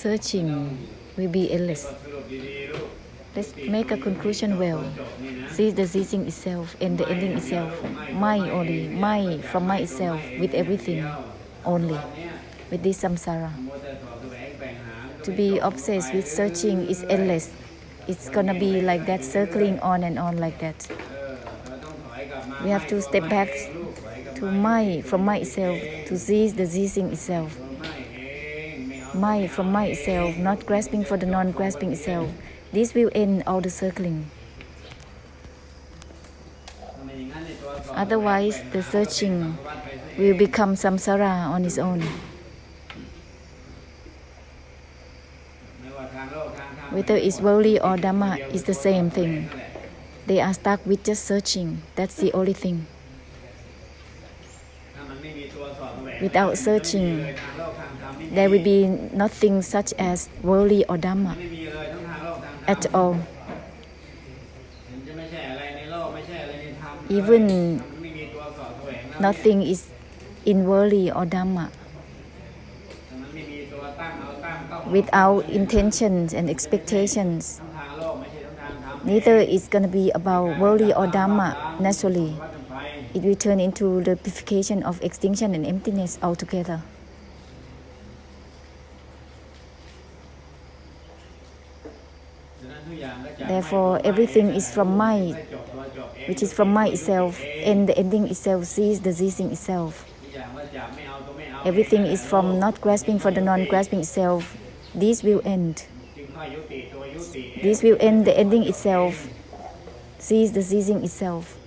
searching will be endless. Let's make a conclusion well. See the ceasing itself and the ending itself. My only, my from my itself with everything only. With this samsara. To be obsessed with searching is endless. It's gonna be like that, circling on and on like that. We have to step back to my from my itself, to seize the ceasing itself. My from my itself, not grasping for the non-grasping itself. This will end all the circling. Otherwise, the searching will become samsara on its own. Whether it's worldly or dhamma, it's the same thing. They are stuck with just searching. That's the only thing. Without searching, there will be nothing such as worldly or dhamma at all. Even nothing is in worldly or dhamma. Without intentions and expectations, neither is going to be about worldly or dhamma naturally. It will turn into the purification of extinction and emptiness altogether. Therefore, everything is from my, which is from my itself, and the ending itself sees the ceasing itself. Everything is from not grasping for the non-grasping itself. This will end. This will end the ending itself, sees the ceasing itself.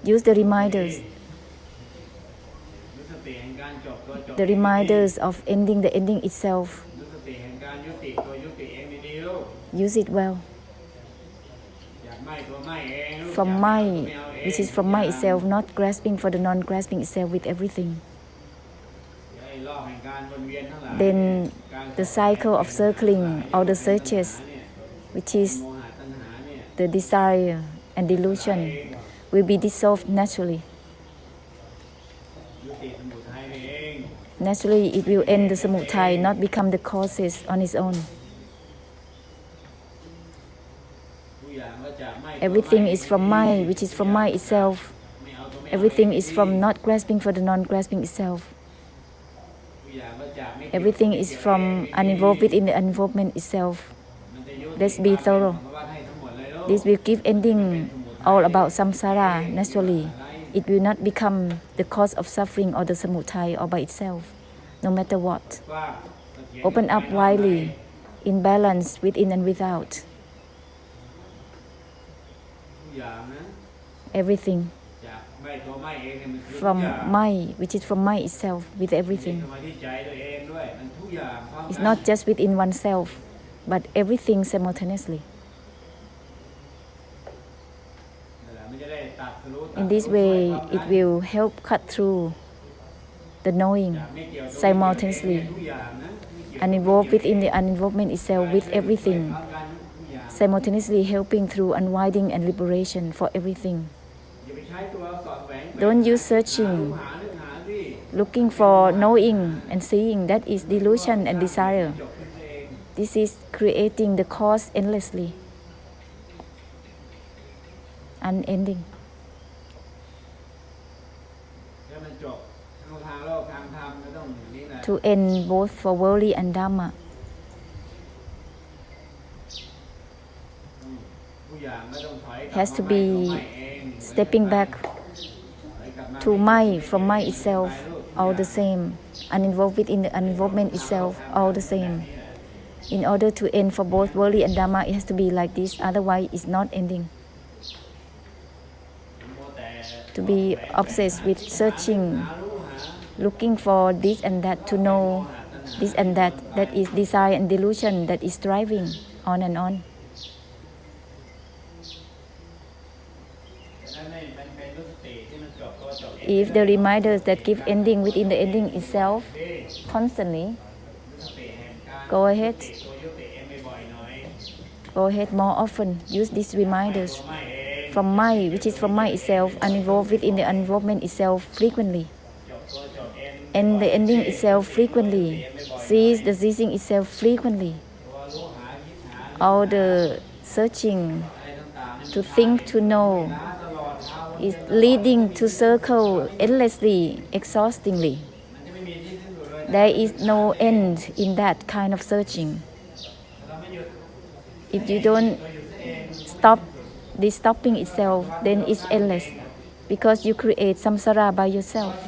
Use the reminders. The reminders of ending the ending itself. Use it well. From my, which is from my itself, not grasping for the non-grasping itself with everything. Then the cycle of circling, all the searches, which is the desire and delusion, will be dissolved naturally. Naturally, it will end the samudaya, not become the causes on its own. Everything is from my, which is from my itself. Everything is from not grasping for the non-grasping itself. Everything is from uninvolved within the uninvolvement itself. Let's be thorough. This will give ending all about samsara naturally. It will not become the cause of suffering or the samudaya all by itself, no matter what. Open up widely, in balance within and without. Everything from my, which is from my itself, with everything. It's not just within oneself, but everything simultaneously. In this way, it will help cut through the knowing simultaneously, uninvolved within the uninvolvement itself with everything, simultaneously helping through unwinding and liberation for everything. Don't use searching, looking for knowing and seeing. That is delusion and desire. This is creating the cause endlessly, unending. To end both for worldly and dhamma. Has to be stepping back to my, from my itself, all the same. Uninvolved within the uninvolvement itself, all the same. In order to end for both worldly and dhamma, it has to be like this, otherwise it's not ending. To be obsessed with searching, looking for this and that, to know this and that, that is desire and delusion that is driving on and on. If the reminders that give ending within the ending itself constantly, go ahead more often, use these reminders from my, which is from my itself, uninvolved within the uninvolvement itself frequently, and the ending itself frequently, sees the ceasing itself frequently. All the searching to think, to know, is leading to circle endlessly, exhaustingly. There is no end in that kind of searching. If you don't stop this stopping itself, then it's endless, because you create samsara by yourself.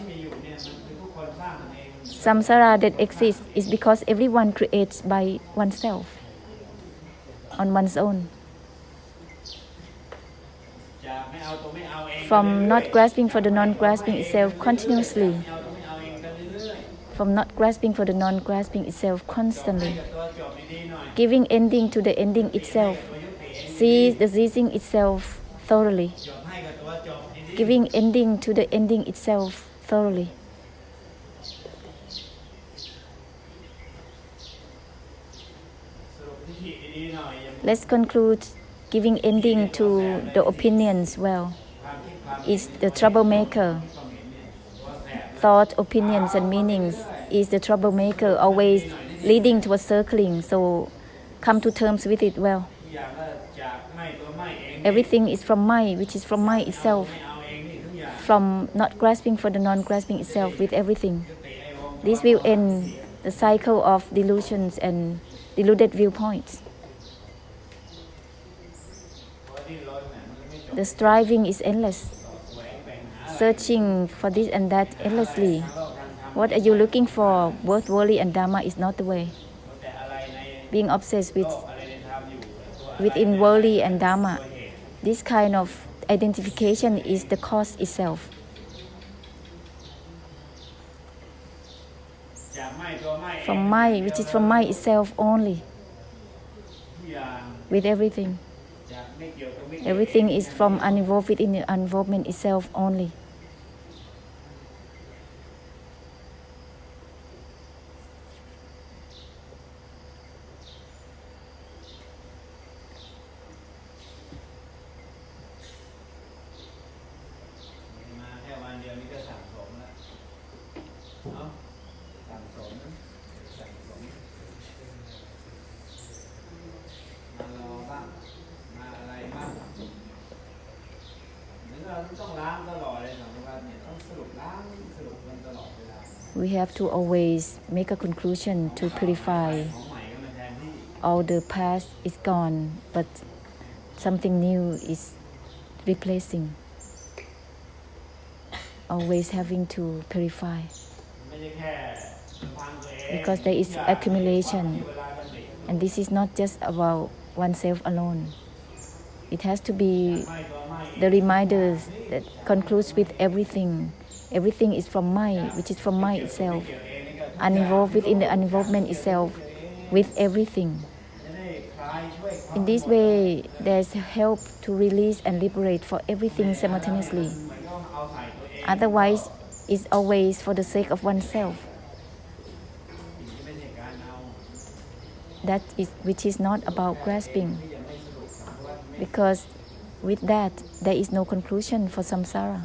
Samsara that exists is because everyone creates by oneself, on one's own. From not grasping for the non-grasping itself continuously, from not grasping for the non-grasping itself constantly, giving ending to the ending itself, sees the ceasing itself thoroughly, giving ending to the ending itself thoroughly. Let's conclude. Giving ending to the opinions well is the troublemaker. Thought, opinions, and meanings is the troublemaker, always leading to a circling. So come to terms with it well. Everything is from my, which is from my itself, from not grasping for the non-grasping itself with everything. This will end the cycle of delusions and deluded viewpoints. The striving is endless, searching for this and that endlessly. What are you looking for? Both worldly and Dharma is not the way. Being obsessed within worldly and Dharma, this kind of identification is the cause itself. From my, which is from my itself only, with everything. Everything is from uninvolved within the involvement itself only. We have to always make a conclusion to purify. All the past is gone, but something new is replacing. Always having to purify. Because there is accumulation, and this is not just about oneself alone. It has to be the reminders that concludes with everything. Everything is from my, which is from my itself, uninvolved within the uninvolvement itself, with everything. In this way, there is help to release and liberate for everything simultaneously. Otherwise, it's always for the sake of oneself. That is, which is not about grasping, because with that, there is no conclusion for samsara.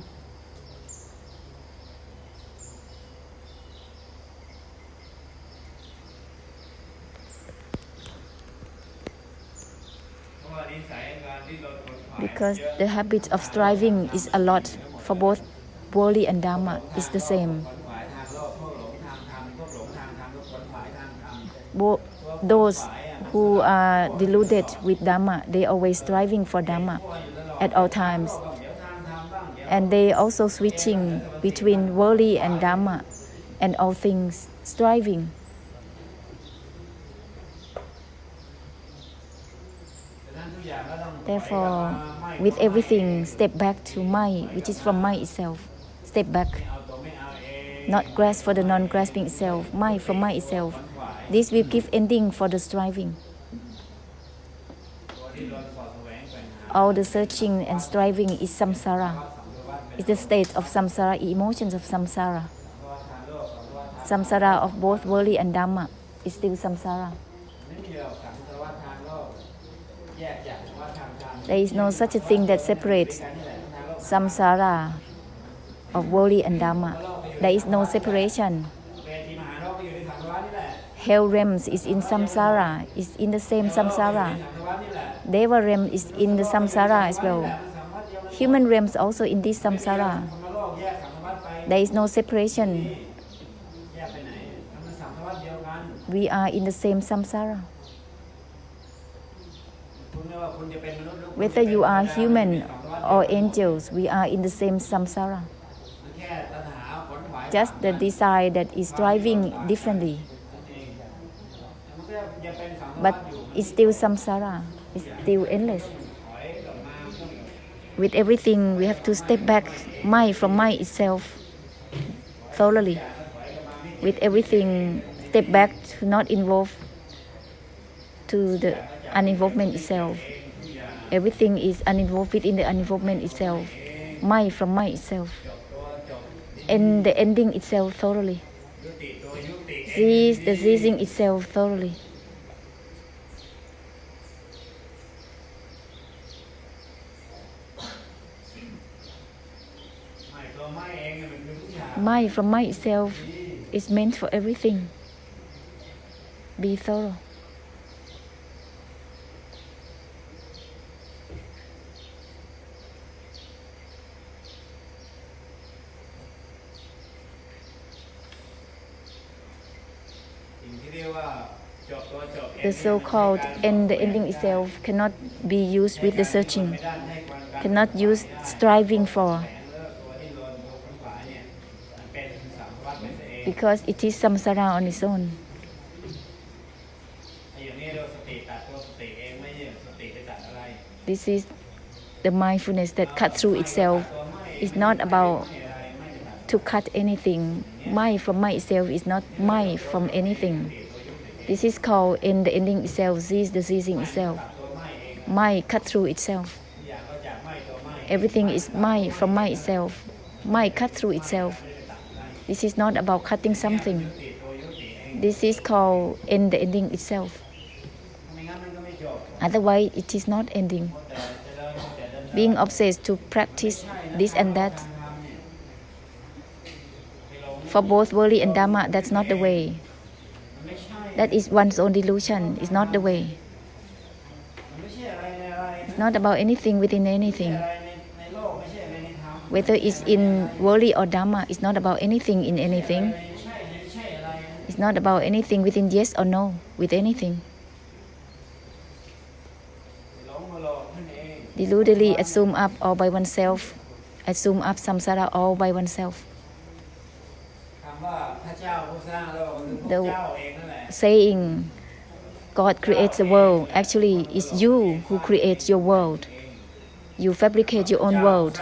Because the habit of striving is a lot for both worldly and Dharma is the same. Those who are deluded with Dharma, they are always striving for Dharma at all times. And they also switching between worldly and Dharma and all things, striving. Therefore, with everything, step back to my, which is from my itself. Step back. Not grasp for the non-grasping itself, my from my itself. This will give ending for the striving. All the searching and striving is samsara. It's the state of samsara, emotions of samsara. Samsara of both worldly and Dhamma is still samsara. There is no such a thing that separates samsara of worldly and Dhamma. There is no separation. hell realms is in samsara, is in the same samsara. Deva realm is in the samsara as well. Human realms also in this samsara. There is no separation. We are in the same samsara. Whether you are human or angels, we are in the same samsara. Just the desire that is striving differently. But it's still samsara. It's still endless. With everything, we have to step back from mind itself thoroughly. With everything, step back to not involve to the uninvolvement itself. Everything is uninvolved within the uninvolvement itself. Mind from mind itself. And the ending itself thoroughly. Cease the ceasing itself thoroughly. Mind from mind itself is meant for everything. Be thorough. The so-called end, the ending itself cannot be used with the searching, cannot use striving for, because it is samsara on its own. This is the mindfulness that cuts through itself. It's not about to cut anything. Mind from mind itself is not mind from anything. This is called in the ending itself, cease the ceasing itself. Mind cut through itself. Everything is mind from mind itself. Mind cut through itself. This is not about cutting something. This is called in the ending itself. Otherwise, it is not ending. Being obsessed to practice this and that. For both worldly and Dharma, that's not the way. That is one's own delusion. It's not the way. It's not about anything within anything. Whether it's in worldly or Dharma, it's not about anything in anything. It's not about anything within yes or no with anything. Deludedly assume up all by oneself, assume up samsara all by oneself. The saying God creates the world, actually it's you who creates your world. You fabricate your own world.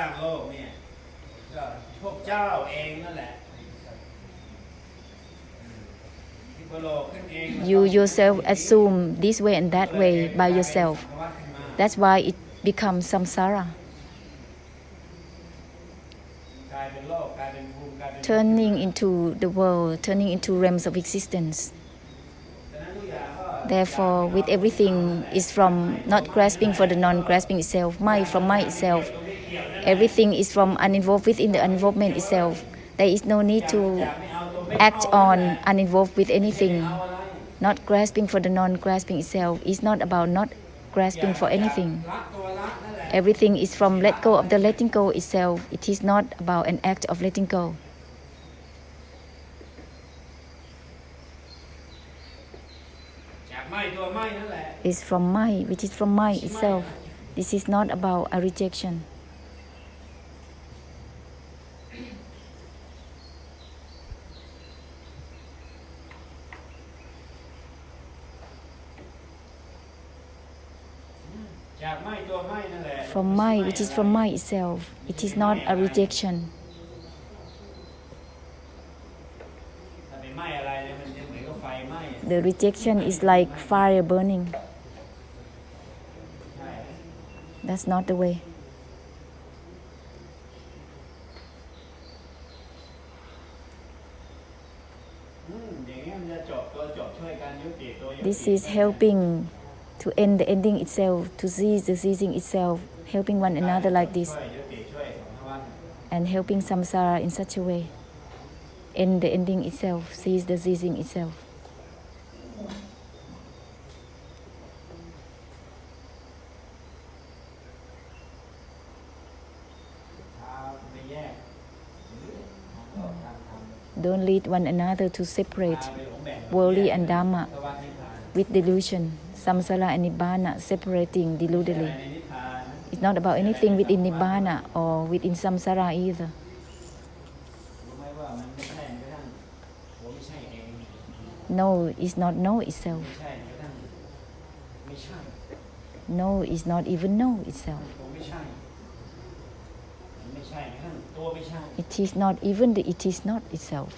You yourself assume this way and that way by yourself. That's why it becomes samsara. Turning into the world, turning into realms of existence. Therefore, with everything is from not grasping for the non-grasping itself, mind from mind itself. Everything is from uninvolved within the uninvolvement itself. There is no need to act on uninvolved with anything. Not grasping for the non-grasping itself is not about not grasping for anything. Everything is from let go of the letting go itself. It is not about an act of letting go. It's from mind, which is from mind itself. This is not about a rejection. From mind, which is from mind itself. It is not a rejection. The rejection is like fire burning. That's not the way. This is helping to end the ending itself, to cease the ceasing itself, helping one another like this, and helping samsara in such a way. End the ending itself, cease the ceasing itself. Don't lead one another to separate worldly and dharma with delusion. Samsara and nibbana separating deludedly. It's not about anything within nibbana or within samsara either. No is not know itself. No is not even know itself. It is not even the it is not itself.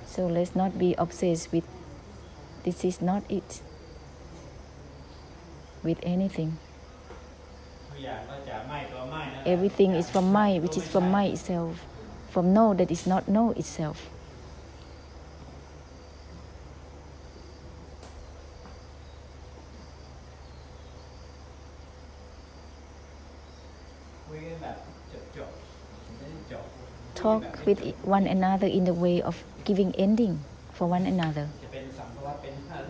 So let's not be obsessed with this is not it, with anything. Everything is from mind, which is from mind itself, from know that is not know itself. Talk with one another in the way of giving ending for one another.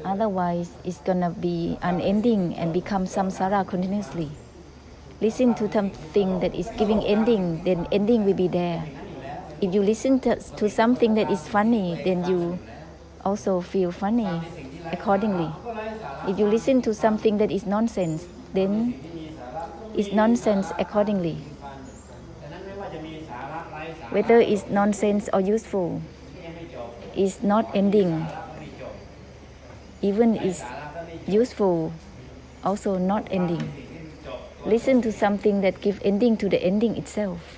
Otherwise, it's gonna be unending and become samsara continuously. Listen to something that is giving ending, then ending will be there. If you listen to something that is funny, then you also feel funny accordingly. If you listen to something that is nonsense, then it's nonsense accordingly. Whether it's nonsense or useful, is not ending. Even is useful, also not ending. Listen to something that gives ending to the ending itself.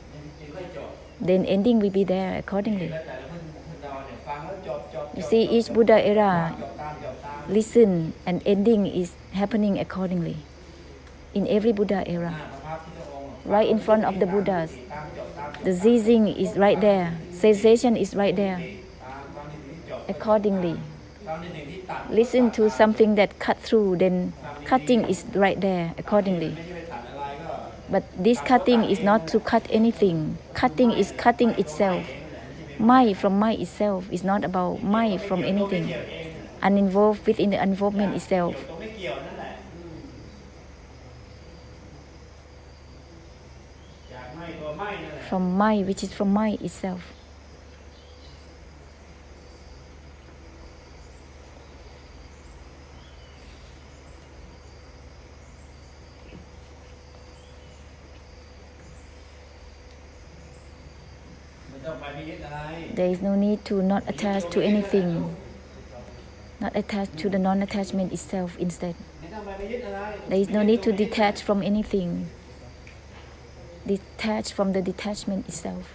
Then ending will be there accordingly. You see, each Buddha era, listen and ending is happening accordingly. In every Buddha era, right in front of the Buddhas, the ceasing is right there, cessation is right there. Accordingly, listen to something that cut through, then cutting is right there accordingly. But this cutting is not to cut anything. Cutting is cutting itself. Mind from mind itself is not about mind from anything. Uninvolved within the involvement itself. From mind, which is from mind itself. There is no need to not attach to anything, not attach to the non-attachment itself instead. There is no need to detach from anything, detach from the detachment itself.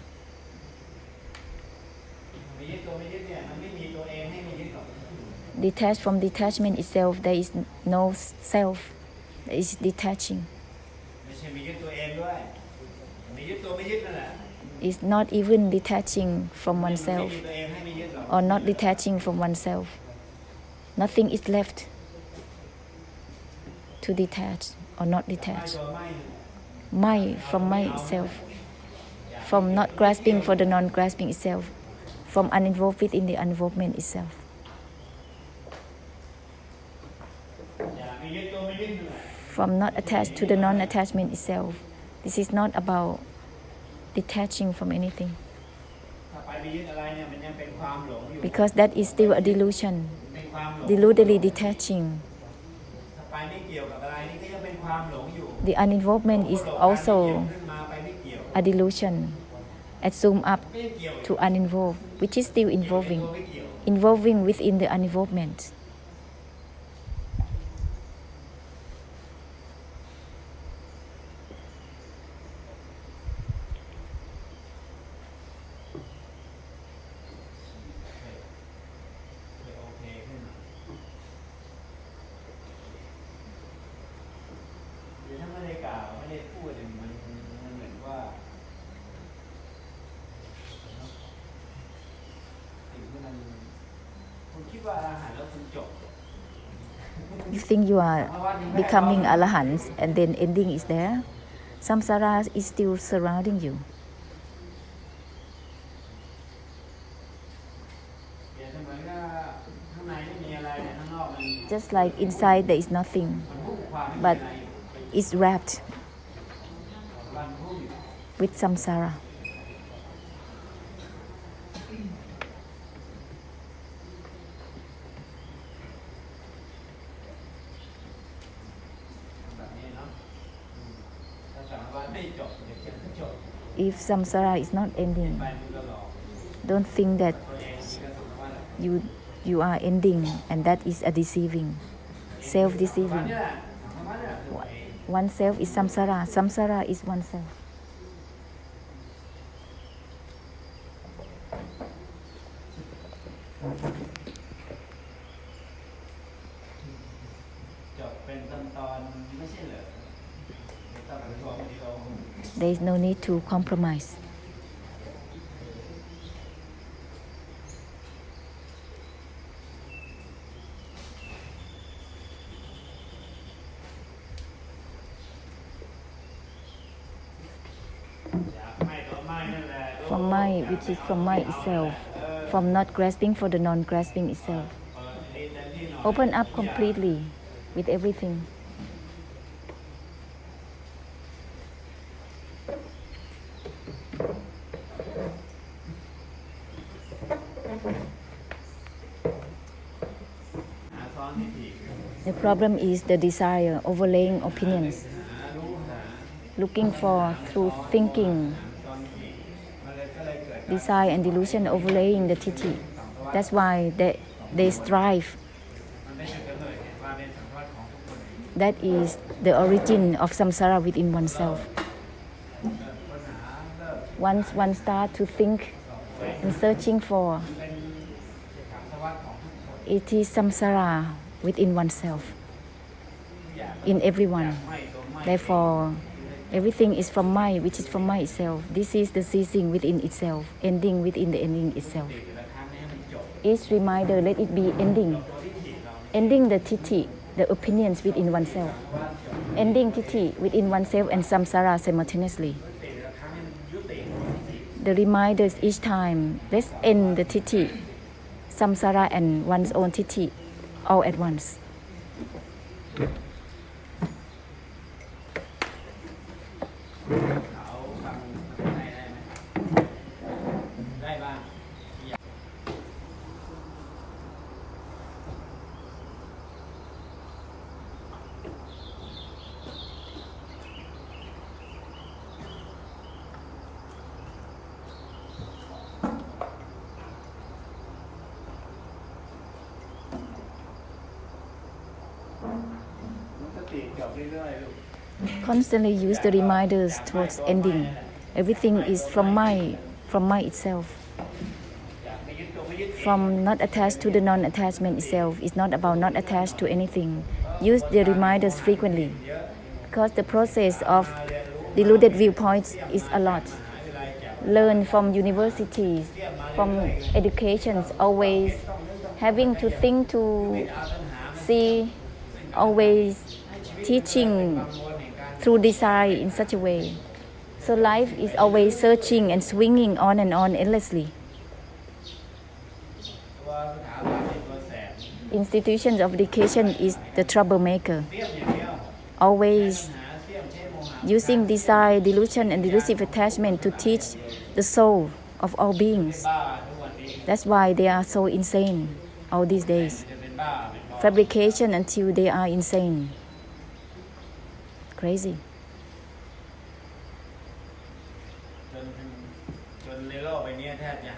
Detach from detachment itself, there is no self, there is detaching. Is not even detaching from oneself or not detaching from oneself. Nothing is left to detach or not detach. Mind from mind itself, from not grasping for the non-grasping itself, from uninvolved within the involvement itself. From not attached to the non-attachment itself. This is not about detaching from anything. Because that is still a delusion. Deludedly detaching. The uninvolvement is also a delusion. Assume up to uninvolved, which is still involving. Involving within the uninvolvement. You think you are becoming arahants and then ending is there? Samsara is still surrounding you. Just like inside there is nothing. but it's wrapped with samsara. If samsara is not ending, don't think that you are ending, and that is a deceiving, self-deceiving. Oneself is samsara. Samsara is oneself. There is no need to compromise. From my, which is from my itself, from not grasping for the non-grasping itself. Open up completely with everything. The problem is the desire overlaying opinions, looking for through thinking, desire and delusion overlaying the titi. That's why they strive. That is the origin of samsara within oneself. Once one starts to think and searching for, it is samsara within oneself, in everyone. Therefore, everything is from my, which is from myself. This is the ceasing within itself, ending within the ending itself. Each reminder, let it be ending. Ending the titi, the opinions within oneself. Ending titi within oneself and samsara simultaneously. The reminders each time, let's end the titi, samsara and one's own titi all at once. Constantly use the reminders towards ending. Everything is from my itself. From not attached to the non-attachment itself. It's not about not attached to anything. Use the reminders frequently, because the process of deluded viewpoints is a lot. Learn from universities, from educations, always having to think, to see, always teaching through desire in such a way. So life is always searching and swinging on and on endlessly. Institutions of education is the troublemaker. Always using desire, delusion and delusive attachment to teach the soul of all beings. That's why they are so insane all these days. Fabrication until they are insane. Crazy.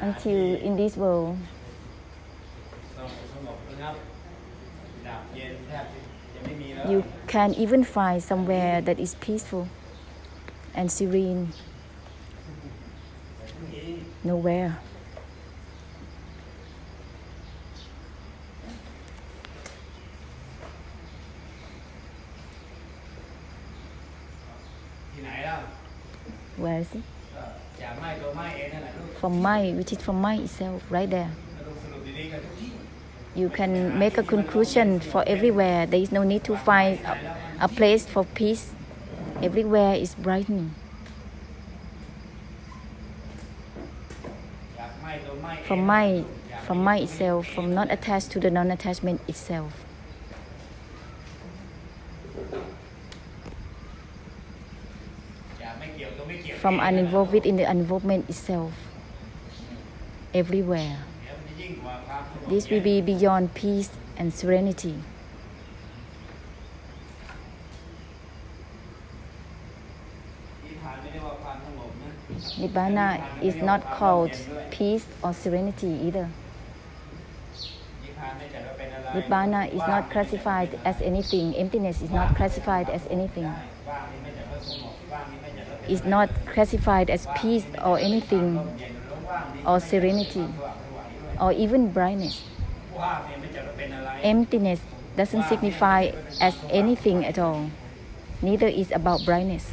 Until in this world, you can even find somewhere that is peaceful and serene. Nowhere. Where is it? From my, which is from my itself, right there. You can make a conclusion for everywhere. There is no need to find a place for peace. Everywhere is brightening. From my itself, from not attached to the non-attachment itself. from uninvolved within the involvement itself, everywhere. This will be beyond peace and serenity. Nibbana is not called peace or serenity either. Nibbana is not classified as anything. Emptiness is not classified as anything. It's not classified as peace or anything, or serenity, or even brightness. Emptiness doesn't signify as anything at all. Neither is about brightness.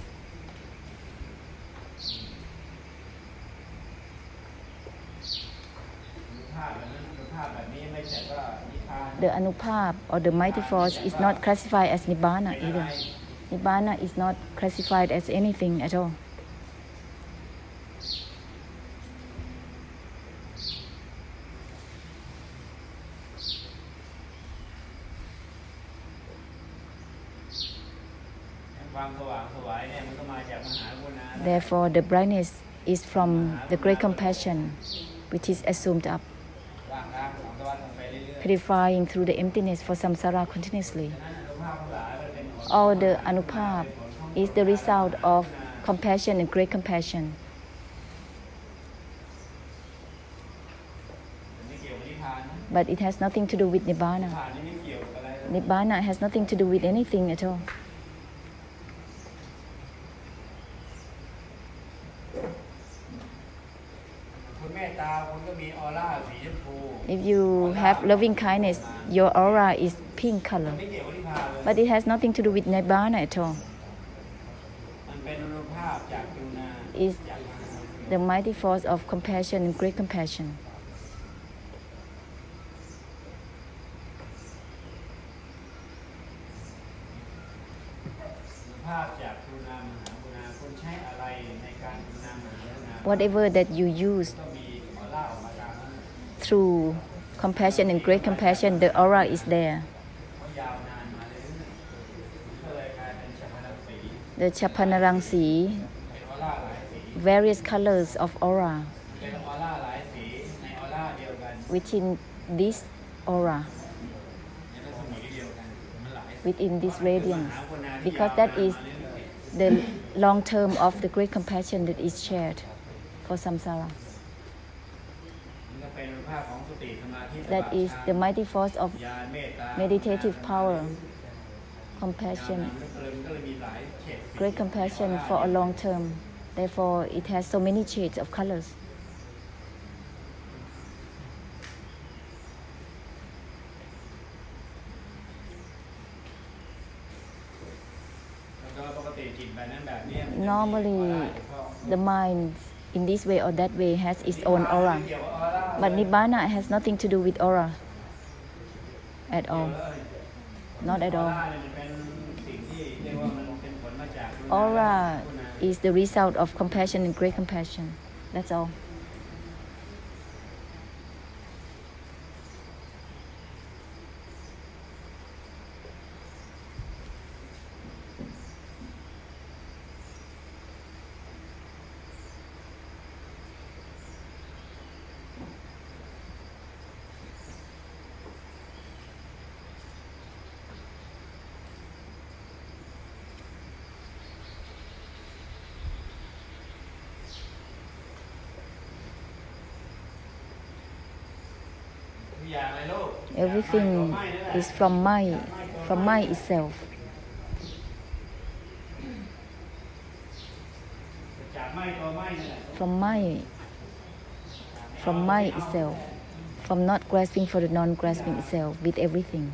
The Anupap or the mighty force is not classified as Nibbana either. Nibbana is not classified as anything at all. Therefore, the brightness is from the great compassion, which is assumed up, purifying through the emptiness for samsara continuously. All the Anupap is the result of compassion and great compassion. But it has nothing to do with Nibbana. Nibbana has nothing to do with anything at all. If you have loving kindness, your aura is pink color. But it has nothing to do with Nibbana at all. It's the mighty force of compassion and great compassion. Whatever that you use through compassion and great compassion, the aura is there. The Chapanarangsi, various colors of aura within this aura, within this radiance, because that is the long term of the great compassion that is shared for samsara. That is the mighty force of meditative power, compassion, great compassion for a long term. Therefore, it has so many shades of colors. Normally, the mind in this way or that way has its own aura. But Nibbana has nothing to do with aura at all. Not at all. Aura is the result of compassion and great compassion. That's all. Everything is from my itself. From my itself. From not grasping for the non-grasping itself with everything.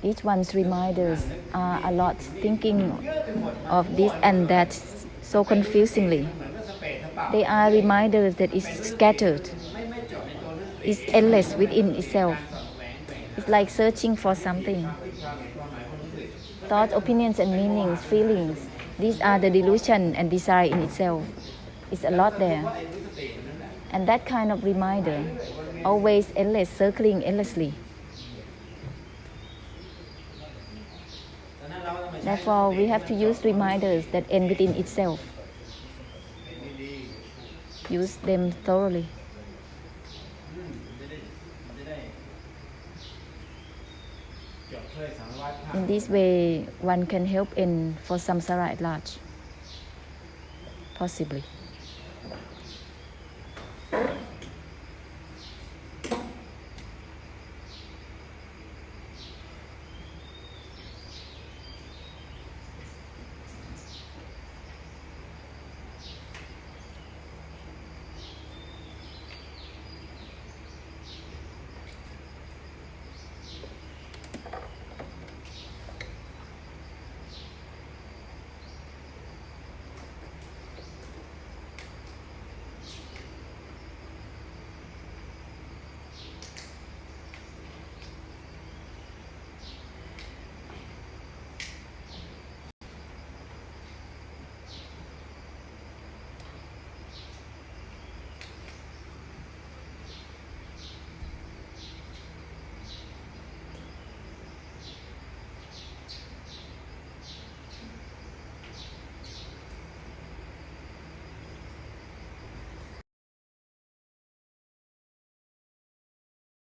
Each one's reminders are a lot, thinking of this and that so confusingly. They are reminders that is scattered, is endless within itself. It's like searching for something. Thoughts, opinions and meanings, feelings, these are the delusion and desire in itself. It's a lot there. And that kind of reminder, always endless, circling endlessly. Therefore, we have to use reminders that end within itself. Use them thoroughly. In this way, one can help end for samsara at large, possibly.